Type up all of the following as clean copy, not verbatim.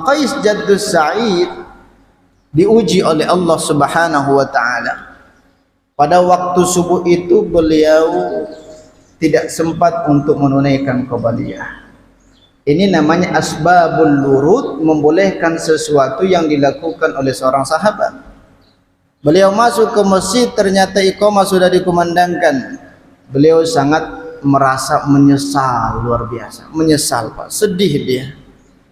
Qais Jaddus Sa'id diuji oleh Allah Subhanahu wa taala. Pada waktu subuh itu beliau tidak sempat untuk menunaikan qabliyah. Ini namanya asbabul wurud, membolehkan sesuatu yang dilakukan oleh seorang sahabat. Beliau masuk ke masjid, ternyata iqamah sudah dikumandangkan. Beliau sangat merasa menyesal, luar biasa. Menyesal, Pak. Sedih dia.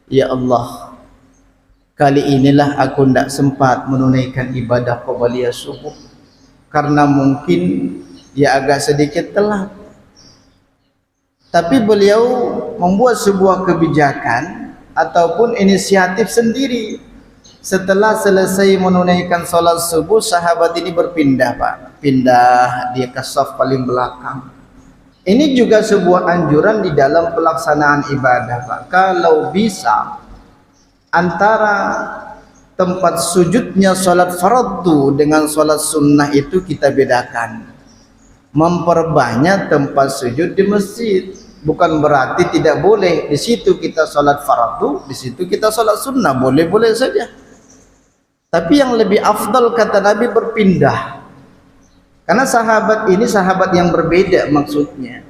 Ya Allah, kali inilah aku tidak sempat menunaikan ibadah qabliyah subuh karena mungkin ya agak sedikit telat. Tapi beliau membuat sebuah kebijakan ataupun inisiatif sendiri. Setelah selesai menunaikan sholat subuh, sahabat ini berpindah, Pak. Pindah dia ke saf paling belakang. Ini juga sebuah anjuran di dalam pelaksanaan ibadah, Pak. Kalau bisa antara tempat sujudnya sholat fardu dengan sholat sunnah itu kita bedakan. Memperbanyak tempat sujud di masjid. Bukan berarti tidak boleh di situ kita sholat fardu, di situ kita sholat sunnah, boleh-boleh saja. Tapi yang lebih afdal kata Nabi berpindah. Karena sahabat ini sahabat yang berbeda maksudnya.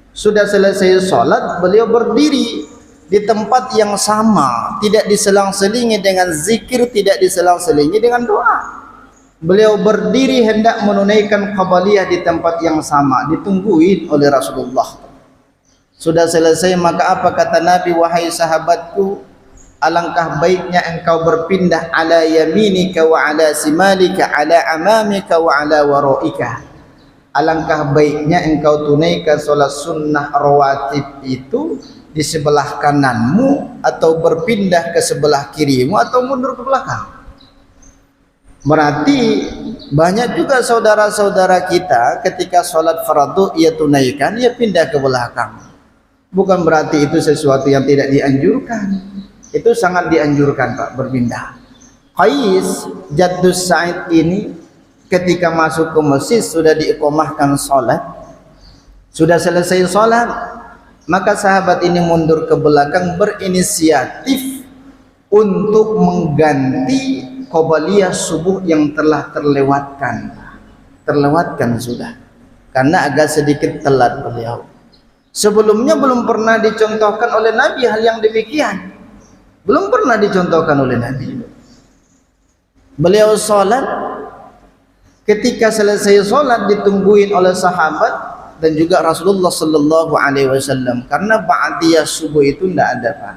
Sudah selesai sholat, beliau berdiri di tempat yang sama, tidak diselang-selingi dengan zikir, tidak diselang-selingi dengan doa. Beliau berdiri hendak menunaikan qabliyah di tempat yang sama, ditungguin oleh Rasulullah. Sudah selesai, maka apa kata Nabi? Wahai sahabatku, alangkah baiknya engkau berpindah ala yaminika wa ala simalika, ala amamika wa ala waraika. Alangkah baiknya engkau tunaikan sholat sunnah rawatib itu di sebelah kananmu, atau berpindah ke sebelah kirimu, atau mundur ke belakang. Berarti banyak juga saudara-saudara kita ketika sholat fardu ia tunaikan, ia pindah ke belakang. Bukan berarti itu sesuatu yang tidak dianjurkan. Itu sangat dianjurkan, Pak, berpindah. Qais Jaddus Sa'id ini ketika masuk ke masjid sudah diiqamahkan sholat, sudah selesai sholat, maka sahabat ini mundur ke belakang berinisiatif untuk mengganti qabliyah subuh yang telah terlewatkan sudah, karena agak sedikit telat beliau. Sebelumnya belum pernah dicontohkan oleh Nabi hal yang demikian, belum pernah dicontohkan oleh Nabi. Beliau sholat, ketika selesai sholat ditungguin oleh sahabat dan juga Rasulullah sallallahu alaihi wasallam, karena ba'diyah subuh itu tidak ada, Pak.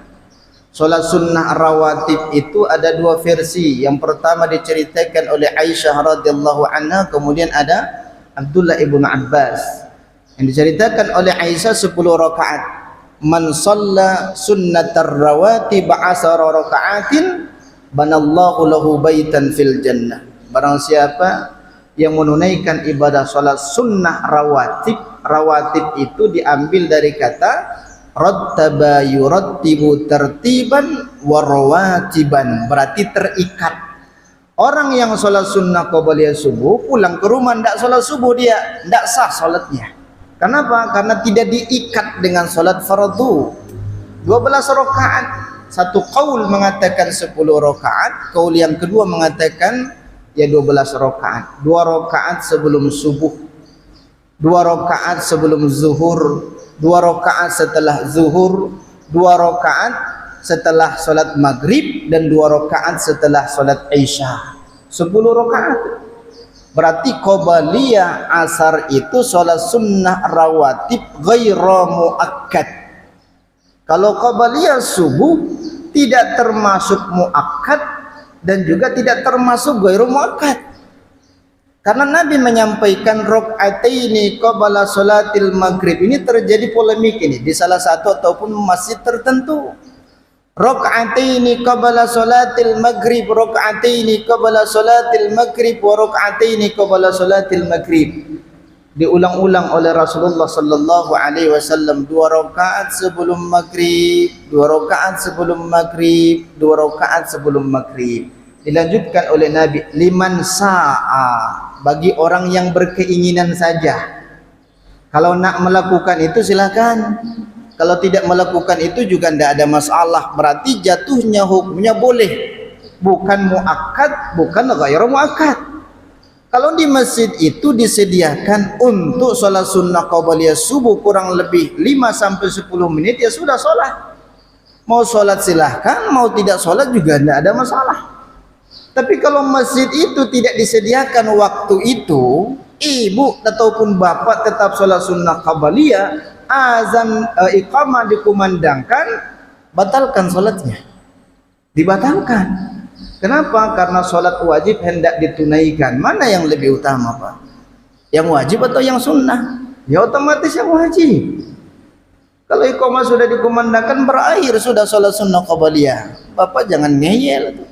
Sholat sunnah rawatib itu ada dua versi. Yang pertama diceritakan oleh Aisyah radhiyallahu anha, kemudian ada Abdullah ibn Abbas. Yang diceritakan oleh Aisyah 10 rakaat. Man shalla sunnatar rawatib 10 rakaatin banallahu lahu baitan fil jannah. Barang siapa yang menunaikan ibadah salat sunnah rawatib itu diambil dari kata rattaba yurattibu tertiban wa rawatiban, berarti terikat. Orang yang salat sunnah qabliyah subuh pulang ke rumah tidak salat subuh, dia tidak sah salatnya. Kenapa? Karena tidak diikat dengan salat fardu 12 rakaat. Satu qaul mengatakan 10 rakaat, qaul yang kedua mengatakan ya 12 rakaat. 2 rakaat sebelum subuh, 2 rakaat sebelum zuhur, 2 rakaat setelah zuhur, 2 rakaat setelah salat maghrib, dan 2 rakaat setelah salat isya. 10 rakaat. Berarti qabliyah asar itu salat sunnah rawatib ghairu muakkad. Kalau qabliyah subuh tidak termasuk muakkad dan juga tidak termasuk ghairu muakkad. Karena Nabi menyampaikan rakaataini qabla salatil maghrib. Ini terjadi polemik ini di salah satu ataupun masjid tertentu. Rakaataini qabla salatil maghrib, rakaataini qabla salatil maghrib, wa rakaataini qabla salatil maghrib. Diulang-ulang oleh Rasulullah sallallahu alaihi wasallam, 2 rakaat sebelum maghrib, 2 rakaat sebelum maghrib, 2 rakaat sebelum maghrib. Dilanjutkan oleh Nabi, liman sa'a, bagi orang yang berkeinginan saja. Kalau nak melakukan itu silakan. Kalau tidak melakukan itu juga tidak ada masalah, berarti jatuhnya hukumnya boleh, bukan muakkad, bukan ghairu muakkad. Kalau di masjid itu disediakan untuk sholat sunnah qabliyah subuh kurang lebih 5-10 menit, ya sudah sholat. Mau sholat silahkan, mau tidak sholat juga tidak ada masalah. Tapi kalau masjid itu tidak disediakan waktu itu, ibu ataupun bapak tetap sholat sunnah qabliyah, azan iqamah dikumandangkan, batalkan sholatnya, dibatalkan. Kenapa? Karena sholat wajib hendak ditunaikan. Mana yang lebih utama, Pak? Yang wajib atau yang sunnah? Ya otomatis yang wajib. Kalau iqamah sudah dikumandangkan, berakhir sudah sholat sunnah qabliyah. Bapak jangan ngeyel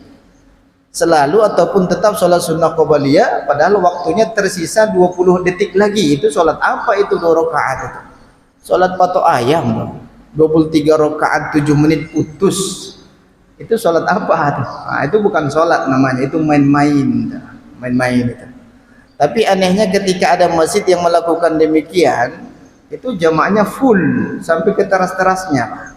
selalu ataupun tetap sholat sunnah qabliyah, padahal waktunya tersisa 20 detik lagi. Itu sholat apa itu 2 rakaat itu? Sholat patok ayam, 23 rakaat 7 menit putus. Itu sholat apa? Nah, itu bukan sholat namanya, itu main-main itu. Tapi anehnya ketika ada masjid yang melakukan demikian, itu jamaahnya full sampai ke teras-terasnya.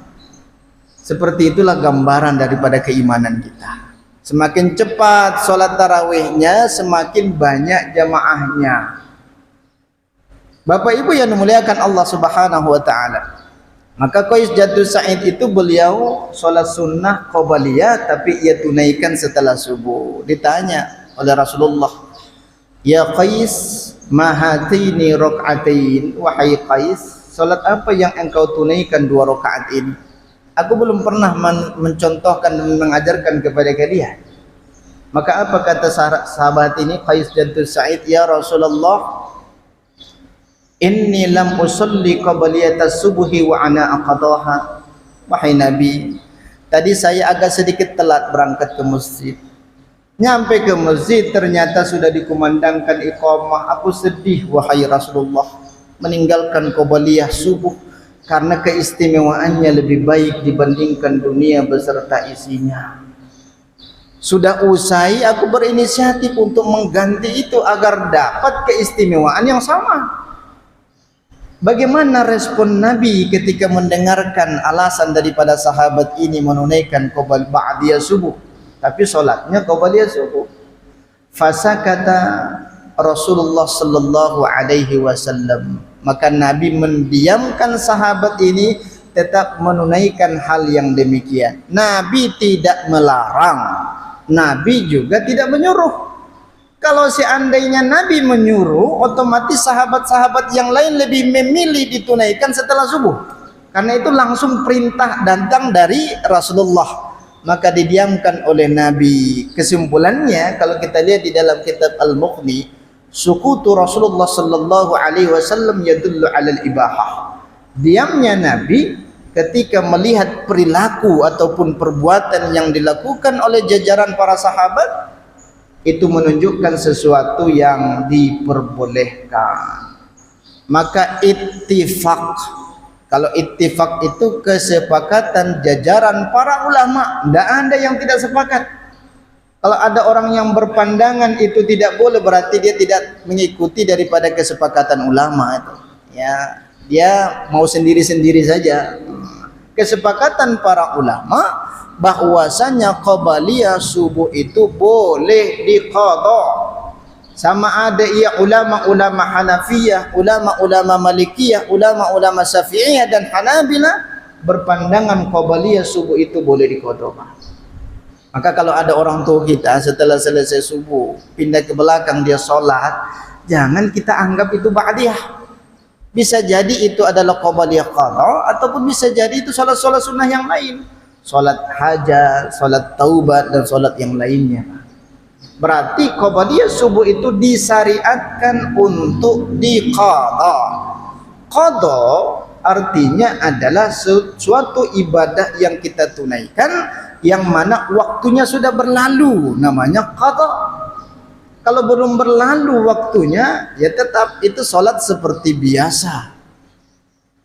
Seperti itulah gambaran daripada keimanan kita. Semakin cepat sholat tarawihnya, semakin banyak jamaahnya. Bapak Ibu yang dimuliakan Allah Subhanahu wa taala. Maka Qais Jaddu Sa'id itu beliau sholat sunnah qabliyah tapi ia tunaikan setelah subuh. Ditanya oleh Rasulullah, "Ya Qais, ma hatini raka'atain?" Wahai Qais, sholat apa yang engkau tunaikan 2 rakaat ini? Aku belum pernah mencontohkan dan mengajarkan kepada kalian. Maka apa kata sahabat ini, Qais Jaddu Sa'id, "Ya Rasulullah, inni lam usalli qabliyata subuhi wa ana aqadaha." Wahai Nabi, tadi saya agak sedikit telat berangkat ke masjid. Nyampe ke masjid ternyata sudah dikumandangkan iqamah. Aku sedih wahai Rasulullah, meninggalkan qabliyah subuh karena keistimewaannya lebih baik dibandingkan dunia beserta isinya. Sudah usai aku berinisiatif untuk mengganti itu agar dapat keistimewaan yang sama. Bagaimana respon Nabi ketika mendengarkan alasan daripada sahabat ini menunaikan ba'diyah subuh, tapi sholatnya qabliyah subuh? Fasakata Rasulullah sallallahu alaihi wasallam. Maka Nabi mendiamkan sahabat ini tetap menunaikan hal yang demikian. Nabi tidak melarang, Nabi juga tidak menyuruh. Kalau seandainya Nabi menyuruh, otomatis sahabat-sahabat yang lain lebih memilih ditunaikan setelah subuh. Karena itu langsung perintah datang dari Rasulullah. Maka didiamkan oleh Nabi. Kesimpulannya, kalau kita lihat di dalam kitab Al-Mughni, sukutu Rasulullah sallallahu alaihi wasallam yadullu 'alal ibahah. Diamnya Nabi ketika melihat perilaku ataupun perbuatan yang dilakukan oleh jajaran para sahabat, itu menunjukkan sesuatu yang diperbolehkan. Maka ittifaq, kalau ittifaq itu kesepakatan jajaran para ulama, tidak ada yang tidak sepakat. Kalau ada orang yang berpandangan itu tidak boleh, berarti dia tidak mengikuti daripada kesepakatan ulama itu. Ya, dia mau sendiri-sendiri saja. Kesepakatan para ulama bahwasanya qabliyah subuh itu boleh diqadha. Sama ada ia ulama-ulama Hanafiyah, ulama-ulama Malikiyah, ulama-ulama Syafi'iyah dan Hanabilah berpandangan qabliyah subuh itu boleh diqadha. Maka kalau ada orang tua kita setelah selesai subuh pindah ke belakang dia sholat, jangan kita anggap itu ba'diyah. Bisa jadi itu adalah qabliyah qadha, ataupun bisa jadi itu sholat-sholat sunnah yang lain, sholat hajat, sholat taubat, dan sholat yang lainnya. Berarti qabliyah subuh itu disyariatkan untuk diqadha. Qadha artinya adalah suatu ibadah yang kita tunaikan yang mana waktunya sudah berlalu, namanya qadha. Kalau belum berlalu waktunya, ya tetap itu sholat seperti biasa,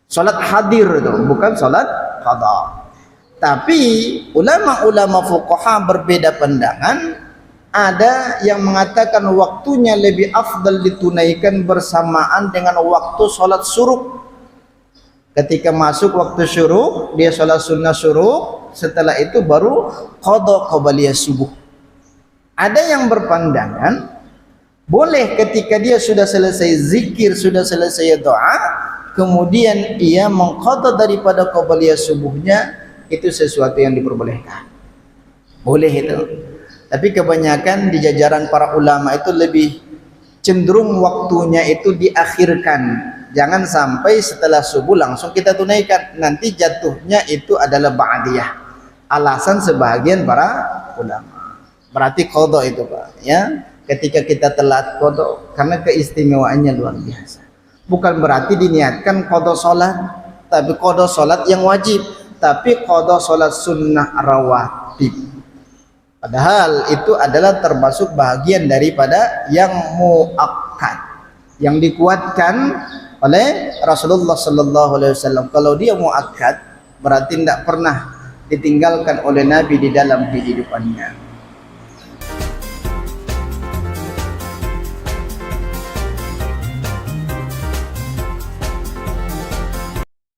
sholat hadir itu, bukan sholat qadha. Tapi ulama-ulama fuqaha berbeda pandangan. Ada yang mengatakan waktunya lebih afdal ditunaikan bersamaan dengan waktu sholat syuruk. Ketika masuk waktu syuruk, dia sholat sunnah syuruk, setelah itu baru qada qabliyah subuh. Ada yang berpandangan boleh ketika dia sudah selesai zikir, sudah selesai doa, kemudian ia mengqada daripada qabliyah subuhnya, itu sesuatu yang diperbolehkan. Boleh itu. Tapi kebanyakan di jajaran para ulama itu lebih cenderung waktunya itu diakhirkan. Jangan sampai setelah subuh langsung kita tunaikan, nanti jatuhnya itu adalah ba'diyah. Alasan sebagian para ulama. Berarti qada itu Pak, ya. Ketika kita telat qada karena keistimewaannya luar biasa. Bukan berarti diniatkan qada salat, tapi qada salat yang wajib, tapi qada salat sunnah rawatib. Padahal itu adalah termasuk bagian daripada yang muakkad, yang dikuatkan oleh Rasulullah sallallahu alaihi wasallam. Kalau dia muakkad berarti tidak pernah ditinggalkan oleh Nabi di dalam kehidupannya.